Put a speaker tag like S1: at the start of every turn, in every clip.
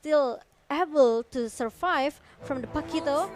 S1: still able to survive from the Paquito,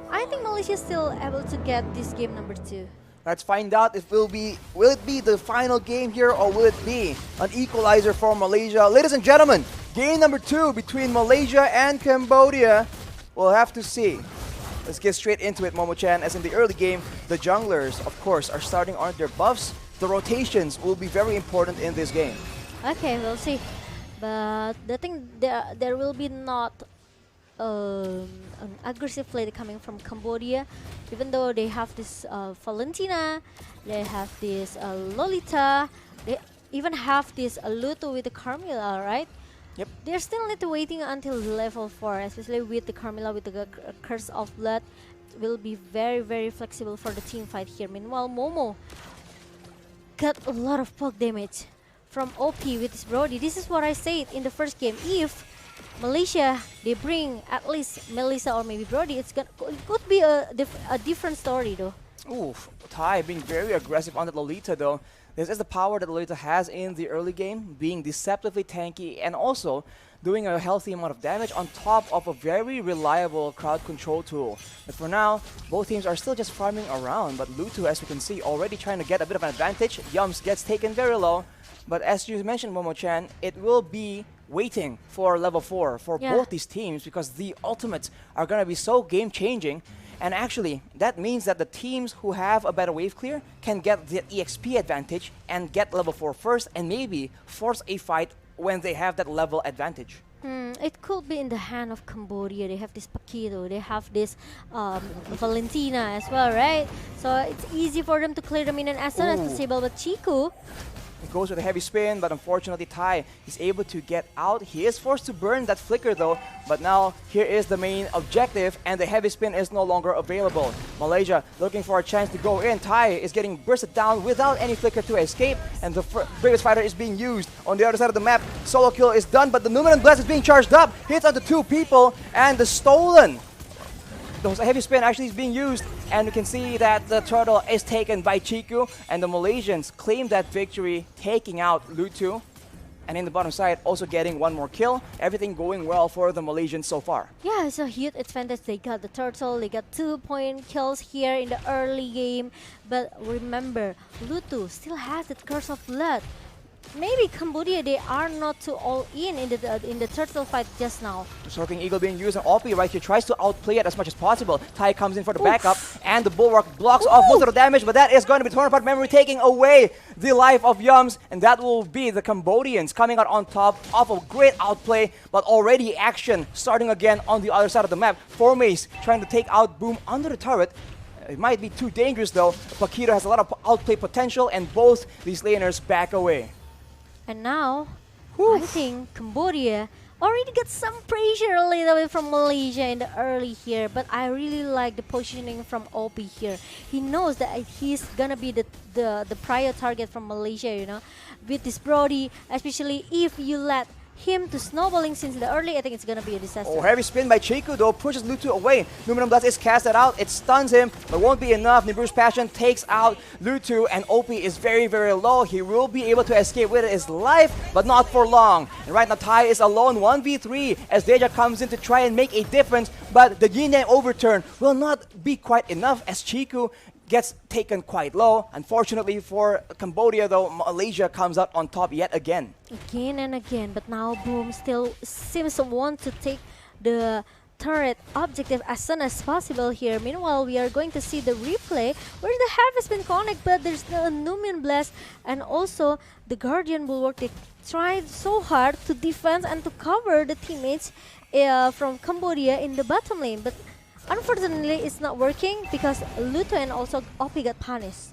S1: I think Malaysia is still able to get this game number 2.
S2: Let's find out if will it be the final game here, or will it be an equalizer for Malaysia? Ladies and gentlemen, game number 2 between Malaysia and Cambodia. We'll have to see. Let's get straight into it, Momo-chan. As in the early game, the junglers, of course, are starting on their buffs. The rotations will be very important in this game.
S1: Okay, we'll see. But the thing, there will be not an aggressive play coming from Cambodia, even though they have this Valentina, they have this Lolita, they even have this Luto with the Carmilla, right?
S2: Yep.
S1: They're still need to waiting until level 4, especially with the Carmilla with the Curse of Blood. Will be very, very flexible for the team fight here. Meanwhile, Momo got a lot of poke damage from OP with his Brody. This is what I said in the first game. If Malaysia, they bring at least Melissa or maybe Brody, it could be a different story though.
S2: Oof, Tai being very aggressive on the Lolita though. This is the power that Lolita has in the early game, being deceptively tanky and also doing a healthy amount of damage on top of a very reliable crowd control tool. But for now, both teams are still just farming around, but Lutu, as we can see, already trying to get a bit of an advantage. Yums gets taken very low, but as you mentioned, Momo-chan, it will be waiting for level 4 for both these teams because the ultimates are going to be so game-changing. And actually, that means that the teams who have a better wave clear can get the EXP advantage and get level 4 first and maybe force a fight when they have that level advantage.
S1: It could be in the hand of Cambodia. They have this Paquito, they have this Valentina as well, right? So it's easy for them to clear the minion as soon as possible. But Chiku,
S2: it goes with a heavy spin, but unfortunately Tai is able to get out. He is forced to burn that flicker though, but now here is the main objective and the heavy spin is no longer available. Malaysia looking for a chance to go in. Tai is getting bursted down without any flicker to escape, and the bravest fighter is being used on the other side of the map. Solo kill is done, but the Numinous Blast is being charged up. Hits onto 2 people, and the stolen. The heavy spin actually is being used, and you can see that the turtle is taken by Chiku, and the Malaysians claim that victory, taking out Lutu. And in the bottom side, also getting 1 more kill. Everything going well for the Malaysians so far.
S1: yeah, it's a huge advantage. They got the turtle, they got 2-point kills here in the early game. But remember, Lutu still has that Curse of Blood. Maybe Cambodia, they are not too all in the turtle fight just now.
S2: The Soaring Eagle being used, and Opie right here tries to outplay it as much as possible. Tai comes in for the backup, and the Bulwark blocks off most of the damage, but that is going to be torn apart memory, taking away the life of Yums, and that will be the Cambodians coming out on top of a great outplay, but already action starting again on the other side of the map. Formace trying to take out Boom under the turret. It might be too dangerous though. Paquito has a lot of outplay potential, and both these laners back away.
S1: And now, I think Cambodia already got some pressure a little bit from Malaysia in the early here, but I really like the positioning from OP here. He knows that he's gonna be the prior target from Malaysia, you know, with this Brody, especially if you let him to snowballing since the early. I think it's gonna be a disaster.
S2: Oh, heavy spin by Chiku though, pushes Lutu away. Numinous Blast is casted out, it stuns him, but won't be enough. Nibiru's Passion takes out Lutu, and OP is very, very low. He will be able to escape with his life, but not for long. And right now Tai is alone, 1v3, as Deja comes in to try and make a difference, but the Yin Yang overturn will not be quite enough as Chiku gets taken quite low. Unfortunately for Cambodia though, Malaysia comes out on top yet again.
S1: Again and again, but now Boom still seems to want to take the turret objective as soon as possible here. Meanwhile, we are going to see the replay where the Harvest been connected, but there's the Numian Blast and also the Guardian Bulwark. They tried so hard to defend and to cover the teammates from Cambodia in the bottom lane, but unfortunately, it's not working because Luto and also OP got punished.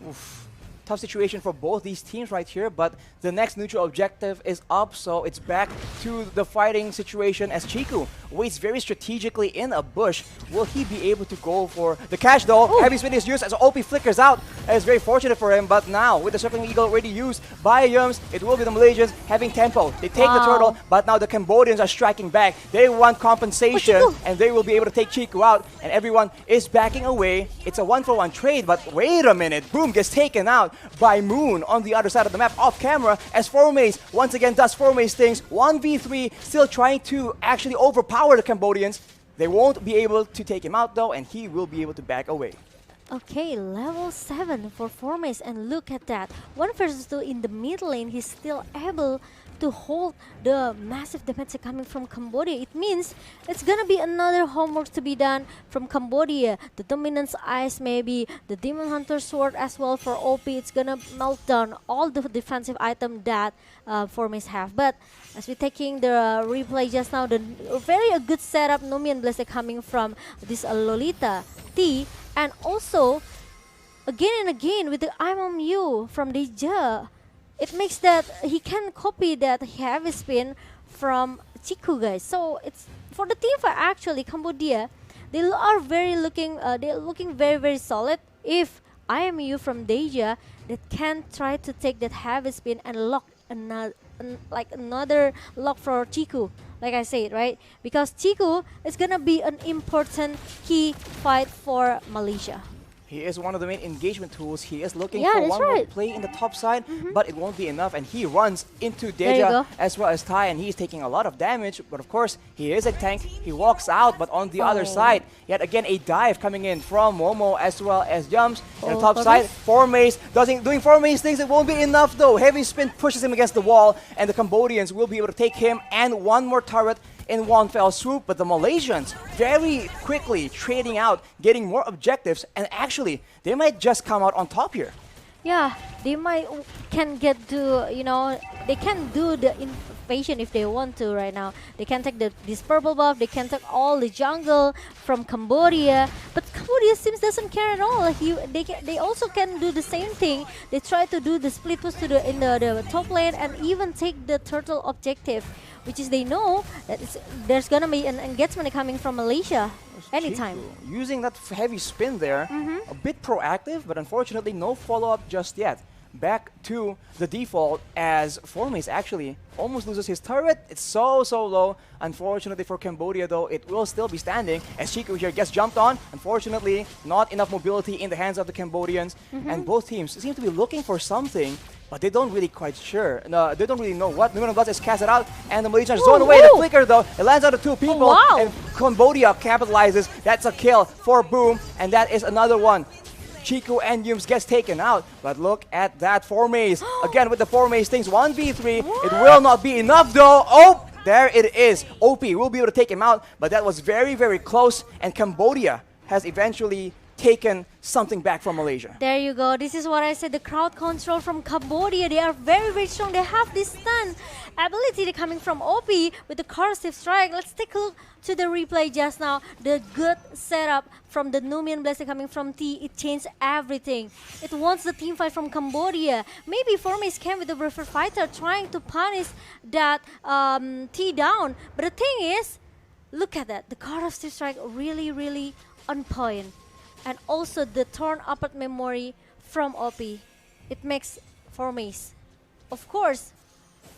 S2: Oof. Tough situation for both these teams right here, but the next neutral objective is up, so it's back to the fighting situation as Chiku waits very strategically in a bush. Will he be able to go for the catch though?
S1: Ooh.
S2: Heavy spin is used as OP flickers out. It's very fortunate for him, but now with the Circling Eagle already used by Yums, it will be the Malaysians having tempo. They take the turtle, but now the Cambodians are striking back. They want compensation, and they will be able to take Chiku out, and everyone is backing away. It's a 1-for-1 trade, but wait a minute, Boom gets taken out. by Moon on the other side of the map off camera as Formace once again does Formace things. 1v3, still trying to actually overpower the Cambodians. They won't be able to take him out though, and he will be able to back away.
S1: Okay, level 7 for Formace, and look at that. 1 versus 2 in the mid lane, he's still able to hold the massive damage coming from Cambodia. It means it's gonna be another homework to be done from Cambodia. The Dominance Ice, maybe the Demon Hunter Sword as well for OP. It's gonna melt down all the defensive item that Formace have. But as we're taking the replay just now, the very good setup, Numian Blessed coming from this Lolita T, and also again and again with the I'm on you from Deja. It makes that he can copy that heavy spin from Chiku, guys. So it's for the team fight actually. Cambodia, they are they're looking very solid. If I am you from Deja, that can try to take that heavy spin and lock another lock for Chiku. Like I said, right? Because Chiku is gonna be an important key fight for Malaysia.
S2: He is one of the main engagement tools. He is looking
S1: Yeah,
S2: for
S1: that's
S2: one more
S1: right.
S2: play in the top side, but it won't be enough. And he runs into
S1: There you
S2: Deja
S1: go.
S2: as well as Tai, and he's taking a lot of damage. But of course, he is a tank. He walks out, but on the other side, yet again a dive coming in from Momo as well as Jumps. On the top side, Formace doing Formace things. It won't be enough though. Heavy spin pushes him against the wall, and the Cambodians will be able to take him and one more turret in one fell swoop. But the Malaysians very quickly trading out, getting more objectives, and actually they might just come out on top here.
S1: Yeah, they can get to, they can do the invasion if they want to right now. They can take this purple buff, they can take all the jungle from Cambodia, but Cambodia seems doesn't care at all. They also can do the same thing. They try to do the split push to the top lane and even take the turtle objective, which is they know that there's gonna be an engagement coming from Malaysia anytime.
S2: Chiku using that heavy spin there, a bit proactive, but unfortunately no follow-up just yet. Back to the default as Formace actually almost loses his turret. It's so low. Unfortunately for Cambodia though, it will still be standing as Chiku here gets jumped on. Unfortunately, not enough mobility in the hands of the Cambodians, and both teams seem to be looking for something, but they don't really quite sure. No, they don't really know what. Numen Blast is casted out, and the Malaysians zone away. The flicker though, it lands on the two people, and Cambodia capitalizes. That's a kill for Boom, and that is another one. Chiku and Yums gets taken out, but look at that Formace. Again with the Formace things, 1v3. It will not be enough though. Oh, there it is. OP will be able to take him out, but that was very close, and Cambodia has eventually taken something back from Malaysia.
S1: There you go. This is what I said. The crowd control from Cambodia. They are very strong. They have this stun ability coming from OP with the corrosive strike. Let's take a look to the replay just now. The good setup from the Numian Blessing coming from T. It changed everything. It wants the team fight from Cambodia. Maybe Formace came with the Refer Fighter trying to punish that T down. But the thing is, look at that. The corrosive strike really on point. And also the torn apart memory from OP. It makes Formace, of course,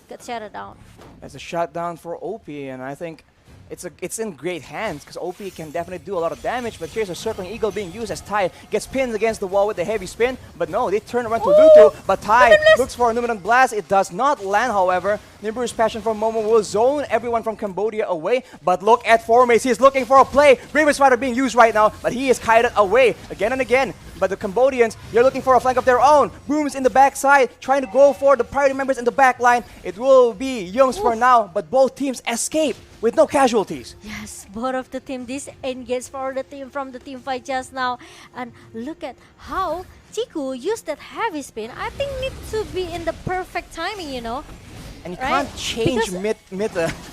S1: get shut down.
S2: That's a shutdown for OP, and I think it's in great hands because OP can definitely do a lot of damage. But here's a circling eagle being used as Tai gets pinned against the wall with the heavy spin. But no, they turn around to Lutu. But Tai looks for a Numinant Blast. It does not land, however. Nimbu's passion from Momo will zone everyone from Cambodia away. But look at Formace. He's looking for a play. Bravest Fighter being used right now, but he is kited away again and again. But the Cambodians, they're looking for a flank of their own. Boom's in the backside, trying to go for the priority members in the back line. It will be Yums for now, but both teams escape with no casualties.
S1: Yes, both of the team disengaged for the team from the team fight just now. And look at how Chiku used that heavy spin. I think needs to be in the perfect timing,
S2: And you
S1: right?
S2: can't change
S1: Because-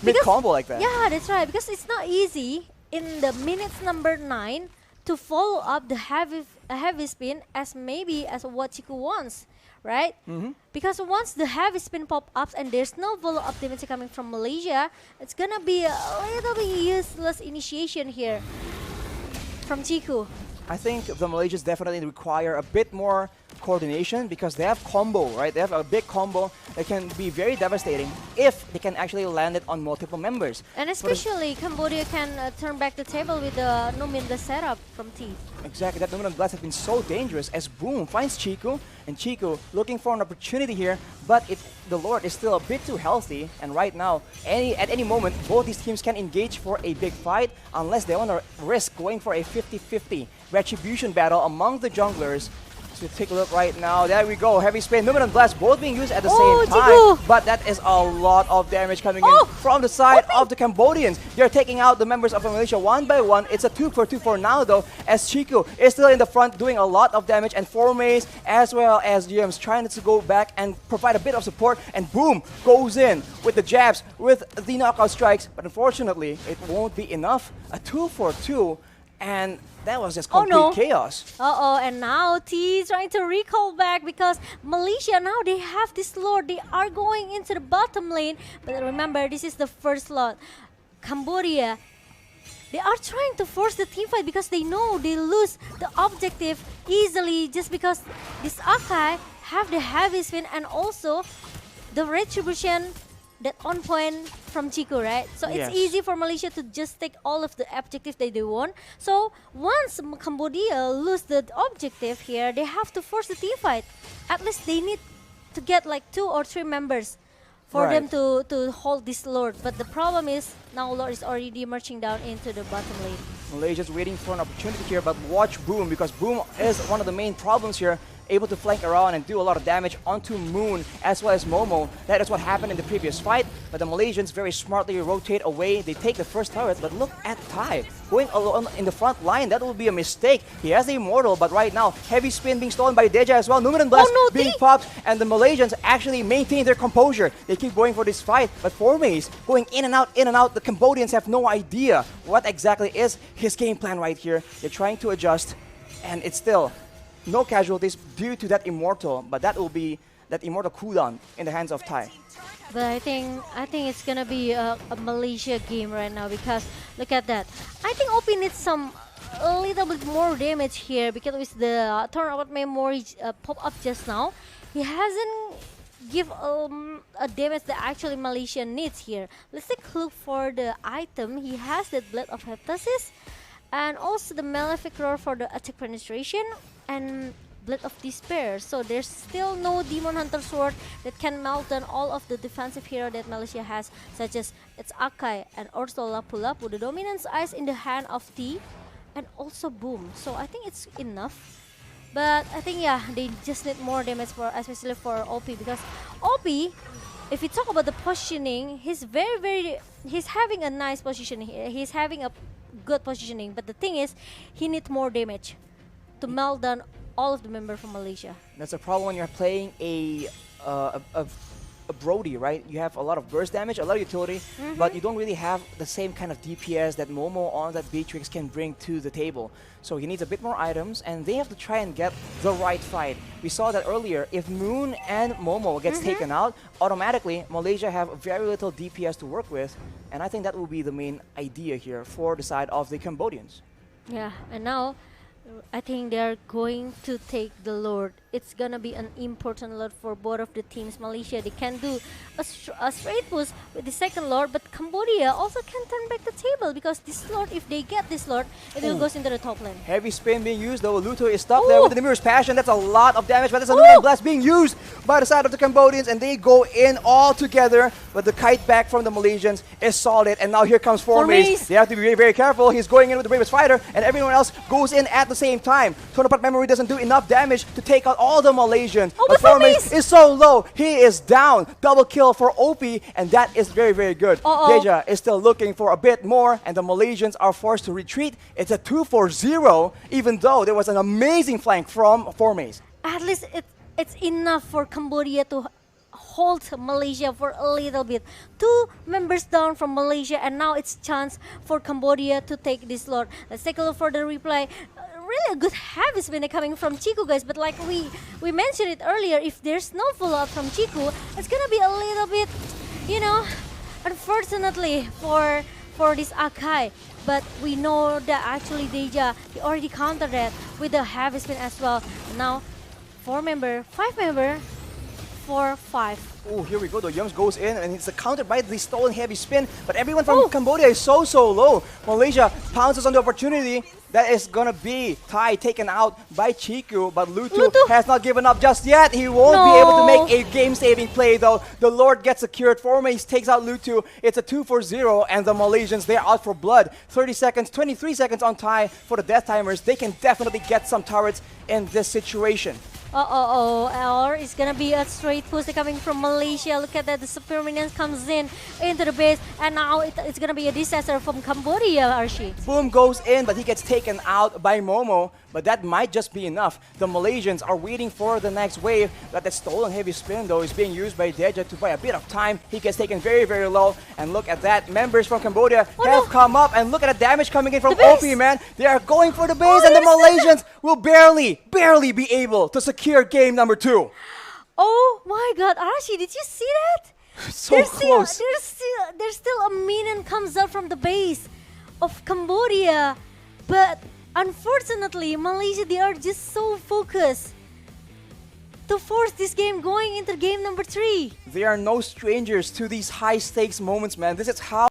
S2: mid combo like that.
S1: Yeah, that's right. Because it's not easy in the minutes number 9 to follow up the heavy spin as what Chiku wants, right? Because once the heavy spin pop ups and there's no follow up damage coming from Malaysia, it's gonna be a little bit useless initiation here from Chiku.
S2: I think the Malaysians definitely require a bit more coordination because they have combo, right? They have a big combo that can be very devastating if they can actually land it on multiple members.
S1: And especially Cambodia can turn back the table with the Numin the setup from T.
S2: Exactly, that Numen Blast has been so dangerous as Boom finds Chico, and Chico looking for an opportunity here, but the Lord is still a bit too healthy, and right now, at any moment, both these teams can engage for a big fight unless they want to risk going for a 50-50 retribution battle among the junglers. So take a look right now. There we go. Heavy spin, Numen and Blast both being used at the same time.
S1: Chico.
S2: But that is a lot of damage coming in from the side of the Cambodians. They're taking out the members of Malaysia one by one. It's a 2-for-2 for now though, as Chico is still in the front doing a lot of damage, and Formays as well as GM's trying to go back and provide a bit of support, and Boom goes in with the jabs, with the knockout strikes, but unfortunately it won't be enough. A 2-for-2, and that was just complete chaos.
S1: And now T is trying to recall back because Malaysia now they have this Lord. They are going into the bottom lane. But remember, this is the first lot. Cambodia, they are trying to force the team fight because they know they lose the objective easily just because this Akai have the heavy spin and also the retribution that on point from Chico, right? So it's easy for Malaysia to just take all of the objectives that they want. So once Cambodia lose the objective here, they have to force the team fight. At least they need to get like 2 or 3 members for them to hold this Lord. But the problem is now Lord is already marching down into the bottom lane.
S2: Malaysia's waiting for an opportunity here, but watch Boom, because Boom is one of the main problems here, able to flank around and do a lot of damage onto Moon as well as Momo. That is what happened in the previous fight, but the Malaysians very smartly rotate away. They take the first turret, but look at Tai going alone in the front line. That will be a mistake. He has the Immortal, but right now, heavy spin being stolen by Deja as well. Numen and Blast being popped, and the Malaysians actually maintain their composure. They keep going for this fight, but Formays going in and out, in and out. The Cambodians have no idea what exactly is his game plan right here. They're trying to adjust, and it's still no casualties due to that Immortal, but that will be that Immortal cooldown in the hands of Tai.
S1: But I think it's gonna be a Malaysia game right now because look at that. I think OP needs a little bit more damage here because with the turnaround memory pop up just now, he hasn't give a damage that actually Malaysia needs here. Let's take a look for the item. He has the Blade of Heptasis and also the Malefic Roar for the attack penetration and Blade of Despair. So there's still no Demon Hunter Sword that can melt down all of the defensive hero that Malaysia has, such as its Akai and also Lapu Lapu. The Dominance Ice in the hand of T and also Boom. So I think it's enough. But I think they just need more damage for, especially for OP, because OP, if you talk about the positioning, he's he's having a nice position here. He's having a good positioning, but the thing is, he needs more damage to melt down all of the members from Malaysia.
S2: That's a problem when you're playing a Brody, right? You have a lot of burst damage, a lot of utility, but you don't really have the same kind of DPS that Momo on that Beatrix can bring to the table. So he needs a bit more items, and they have to try and get the right fight. We saw that earlier. If Moon and Momo gets taken out, automatically Malaysia have very little DPS to work with, and I think that will be the main idea here for the side of the Cambodians.
S1: Yeah, and now I think they're going to take the Lord. It's gonna be an important Lord for both of the teams. Malaysia, they can do a straight push with the second Lord, but Cambodia also can turn back the table because this Lord, if they get this Lord, it will go into the top lane.
S2: Heavy spin being used though. Luto is stuck there with the Mirror's Passion. That's a lot of damage, but there's a Numen Blast being used by the side of the Cambodians, and they go in all together. But the kite back from the Malaysians is solid, and now here comes Formays. They have to be very, very careful. He's going in with the Bravest Fighter, and everyone else goes in at the same time. Tonopart Memory doesn't do enough damage to take out all the Malaysians. But Formays is so low. He is down. Double kill for OP, and that is very, very good. Deja is still looking for a bit more, and the Malaysians are forced to retreat. It's a 2-4-0, even though there was an amazing flank from Formays.
S1: At least it's enough for Cambodia to hold Malaysia for a little bit. 2 members down from Malaysia, and now it's chance for Cambodia to take this Lord. Let's take a look for the replay. Really a good heavy spin coming from Chico, guys, but like we mentioned it earlier, if there's no follow-up from Chico, it's gonna be a little bit, you know, unfortunately for this Akai. But we know that actually Deja, he already countered that with the heavy spin as well. Now 4-member, 5-member, 4-5.
S2: Oh, here we go. The Yums goes in and it's countered by the stolen heavy spin. But everyone from Cambodia is so low. Malaysia pounces on the opportunity. That is gonna be Thai taken out by Chiku. But Lutu has not given up just yet. He won't be able to make a game-saving play though. The Lord gets secured. Formace takes out Lutu. It's a 2-4-0 and the Malaysians, they're out for blood. 30 seconds, 23 seconds on Thai for the death timers. They can definitely get some turrets in this situation.
S1: Or it's gonna be a straight push coming from Malaysia. Look at that, the Super Minions comes in into the base, and now it's gonna be a disaster from Cambodia, Archie.
S2: Boom goes in, but he gets taken out by Momo. But that might just be enough. The Malaysians are waiting for the next wave. But that stolen heavy spin, though, is being used by Deja to buy a bit of time. He gets taken very low. And look at that. Members from Cambodia have come up. And look at the damage coming in from OP, man. They are going for the base. And the Malaysians will barely be able to secure game number 2.
S1: Oh my god, Archie, did you see that?
S2: So close.
S1: There's still a minion comes up from the base of Cambodia. But unfortunately, Malaysia, they are just so focused to force this game going into game number 3.
S2: They are no strangers to these high stakes moments, man. This is how